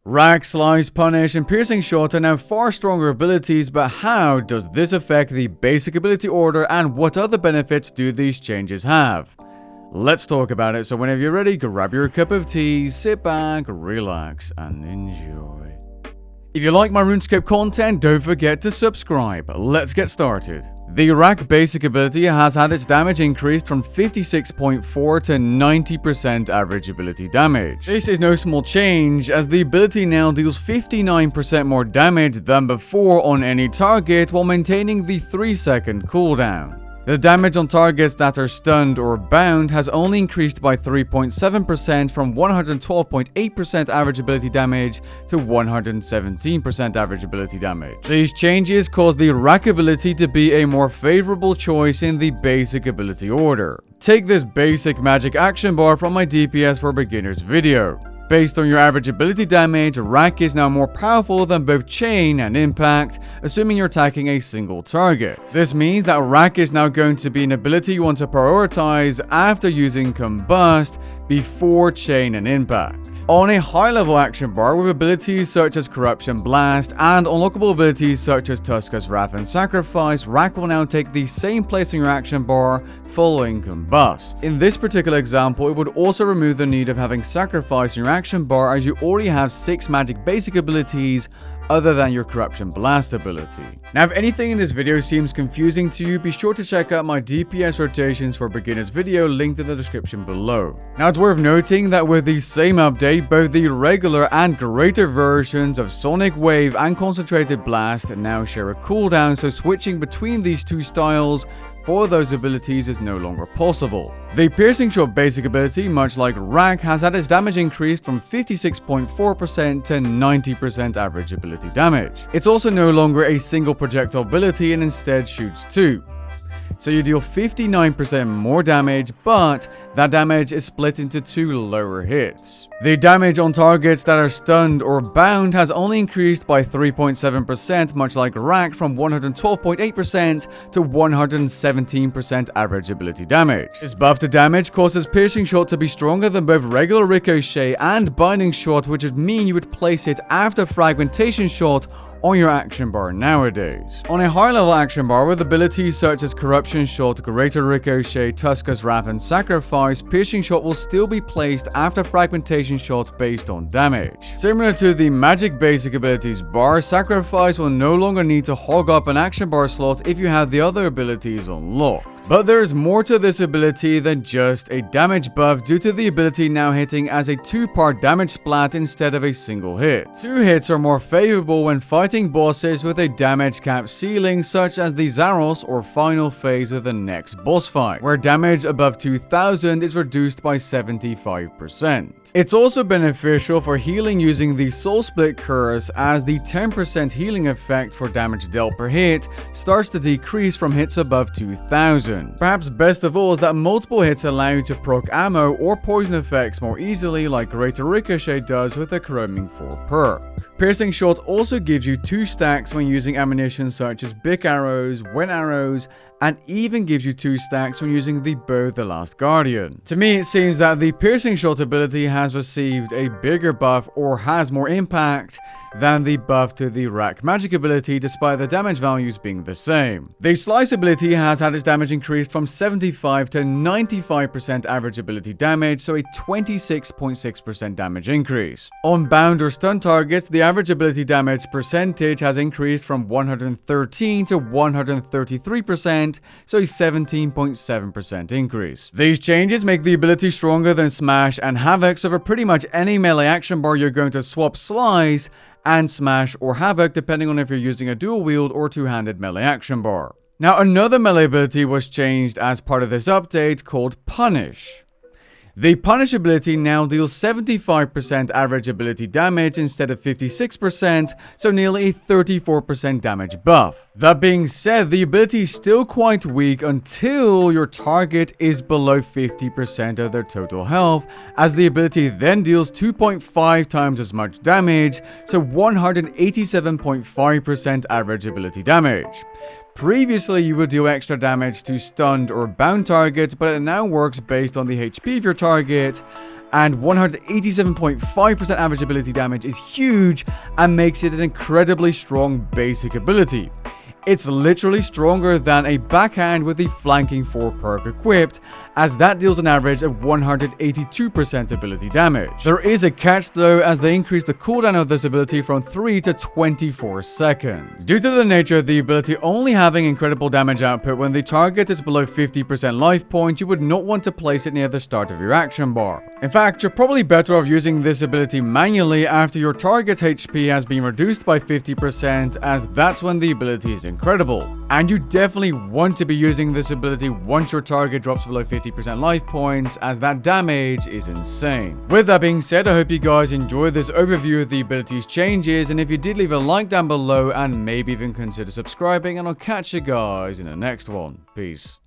Wrack, Slice, Punish, and Piercing Shot are now far stronger abilities, but how does this affect the basic ability order and what other benefits do these changes have? Let's talk about it, so whenever you're ready, grab your cup of tea, sit back, relax, and enjoy. If you like my Runescape content, don't forget to subscribe. Let's get started. The Wrack basic ability has had its damage increased from 56.4 to 90% average ability damage. This is no small change, as the ability now deals 59% more damage than before on any target while maintaining the 3-second cooldown. The damage on targets that are stunned or bound has only increased by 3.7% from 112.8% average ability damage to 117% average ability damage. These changes cause the Wrack ability to be a more favorable choice in the basic ability order. Take this basic magic action bar from my DPS for beginners video. Based on your average ability damage, Wrack is now more powerful than both Chain and Impact, assuming you're attacking a single target. This means that Wrack is now going to be an ability you want to prioritize after using Combust before Chain and Impact. On a high-level action bar with abilities such as Corruption Blast and unlockable abilities such as Tuska's Wrath and Sacrifice, Wrack will now take the same place on your action bar following Combust. In this particular example, it would also remove the need of having Sacrifice in your action bar, as you already have 6 magic basic abilities other than your Corruption Blast ability. Now, if anything in this video seems confusing to you, be sure to check out my DPS rotations for beginners video linked in the description below. Now, it's worth noting that with the same update, both the regular and greater versions of Sonic Wave and Concentrated Blast now share a cooldown, so switching between these two styles for those abilities is no longer possible. The Piercing Shot basic ability, much like Wrack, has had its damage increased from 56.4% to 90% average ability damage. It's also no longer a single projectile ability and instead shoots 2. So you deal 59% more damage, but that damage is split into 2 lower hits. The damage on targets that are stunned or bound has only increased by 3.7%, much like Wrack, from 112.8% to 117% average ability damage. This buff to damage causes Piercing Shot to be stronger than both regular Ricochet and Binding Shot, which would mean you would place it after Fragmentation Shot on your action bar nowadays. On a high-level action bar with abilities such as Corruption Shot, Greater Ricochet, Tuska's Wrath, and Sacrifice, Piercing Shot will still be placed after Fragmentation Shot based on damage. Similar to the magic basic abilities bar, Sacrifice will no longer need to hog up an action bar slot if you have the other abilities unlocked. But there is more to this ability than just a damage buff, due to the ability now hitting as a 2-part damage splat instead of a single hit. 2 hits are more favorable when fighting bosses with a damage cap ceiling, such as the Zaros or final phase of the next boss fight, where damage above 2000 is reduced by 75%. It's also beneficial for healing using the Soul Split Curse, as the 10% healing effect for damage dealt per hit starts to decrease from hits above 2000. Perhaps best of all is that multiple hits allow you to proc ammo or poison effects more easily, like Greater Ricochet does with the Chroming 4 perk. Piercing Shot also gives you 2 stacks when using ammunition such as Big Arrows, Wind Arrows, and even gives you 2 stacks when using the Bow the Last Guardian. To me, it seems that the Piercing Shot ability has received a bigger buff or has more impact than the buff to the Wrack magic ability, despite the damage values being the same. The Slice ability has had its damage increased from 75 to 95% average ability damage, so a 26.6% damage increase. On bound or stun targets, the average ability damage percentage has increased from 113 to 133%, so a 17.7% increase. These changes make the ability stronger than Smash and Havoc, so for pretty much any melee action bar you're going to swap Slice and Smash or Havoc, depending on if you're using a dual wield or two-handed melee action bar. Now, another melee ability was changed as part of this update, called Punish. The Punish ability now deals 75% average ability damage instead of 56%, so nearly a 34% damage buff. That being said, the ability is still quite weak until your target is below 50% of their total health, as the ability then deals 2.5 times as much damage, so 187.5% average ability damage. Previously, you would deal extra damage to stunned or bound targets, but it now works based on the HP of your target, and 187.5% average ability damage is huge and makes it an incredibly strong basic ability. It's literally stronger than a backhand with the flanking 4 perk equipped, as that deals an average of 182% ability damage. There is a catch though, as they increase the cooldown of this ability from 3 to 24 seconds. Due to the nature of the ability only having incredible damage output when the target is below 50% life points, you would not want to place it near the start of your action bar. In fact, you're probably better off using this ability manually after your target's HP has been reduced by 50%, as that's when the ability is incredible. And you definitely want to be using this ability once your target drops below 50% life points, as that damage is insane. With that being said, I hope you guys enjoyed this overview of the ability's changes, and if you did, leave a like down below and maybe even consider subscribing, and I'll catch you guys in the next one. Peace.